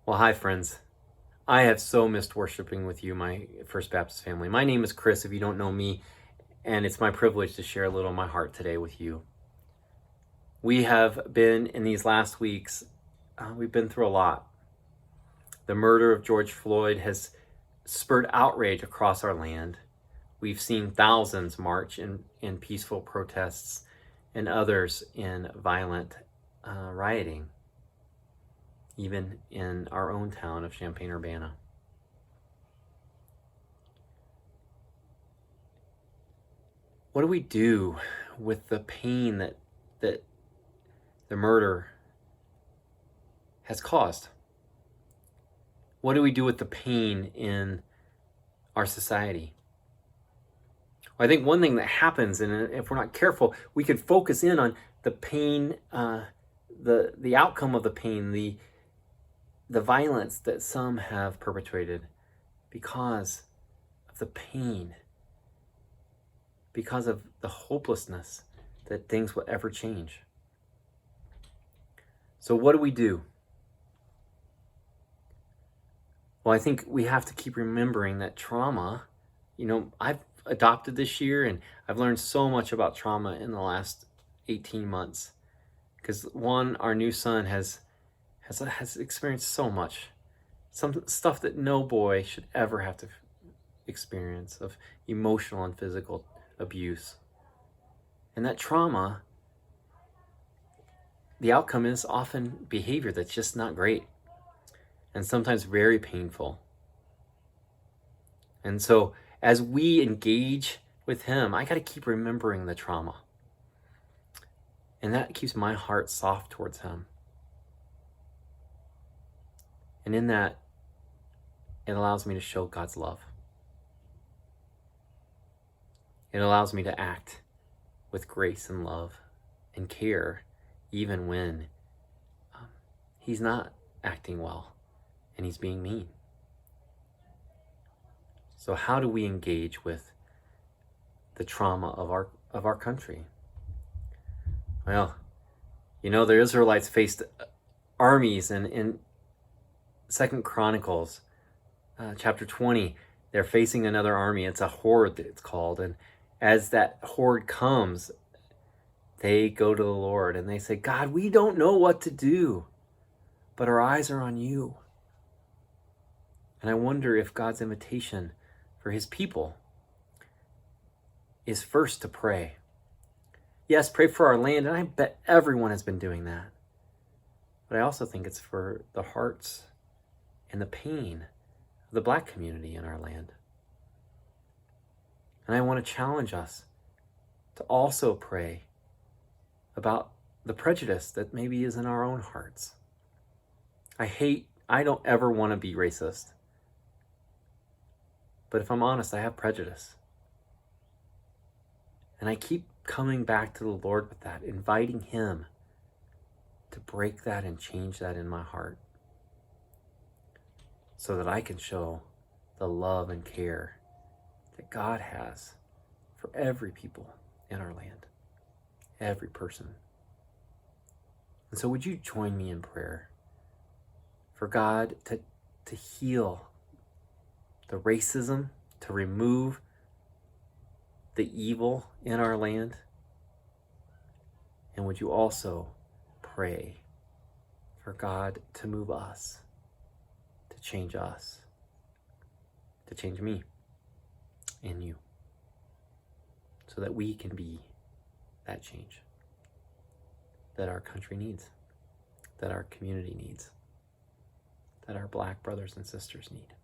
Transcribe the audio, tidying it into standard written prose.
Well, hi, friends. I have so missed worshiping with you, my First Baptist family. My name is Chris, if you don't know me, and it's my privilege to share a little of my heart today with you. We have been, in these last weeks, we've been through a lot. The murder of George Floyd has spurred outrage across our land. We've seen thousands march in peaceful protests and others in violent rioting, even in our own town of Champaign-Urbana. What do we do with the pain that the murder has caused? What do we do with the pain in our society? Well, I think one thing that happens, and if we're not careful, we could focus in on the pain, the outcome of the pain, the violence that some have perpetrated because of the pain, because of the hopelessness that things will ever change. So what do we do? Well, I think we have to keep remembering that trauma, I've adopted this year and I've learned so much about trauma in the last 18 months. Because one, our new son has experienced so much, some stuff that no boy should ever have to experience, of emotional and physical abuse. And that trauma, the outcome is often behavior that's just not great and sometimes very painful. And so as we engage with him, I got to keep remembering the trauma. And that keeps my heart soft towards him. And in that, it allows me to show God's love. It allows me to act with grace and love and care, even when he's not acting well and he's being mean. So how do we engage with the trauma of our country? Well, the Israelites faced armies, and in 2 Chronicles chapter 20, they're facing another army. It's a horde, it's called. And as that horde comes, they go to the Lord and they say, God, we don't know what to do, but our eyes are on you. And I wonder if God's invitation for his people is first to pray. Yes, pray for our land, and I bet everyone has been doing that. But I also think it's for the hearts and the pain of the Black community in our land. And I want to challenge us to also pray about the prejudice that maybe is in our own hearts. I don't ever want to be racist. But if I'm honest, I have prejudice. And I keep coming back to the Lord with that, inviting him to break that and change that in my heart so that I can show the love and care that God has for every people in our land, every person. And so would you join me in prayer for God to heal the racism, to remove the evil in our land? And would you also pray for God to move us, to change us, to change me and you, so that we can be that change that our country needs, that our community needs, that our Black brothers and sisters need.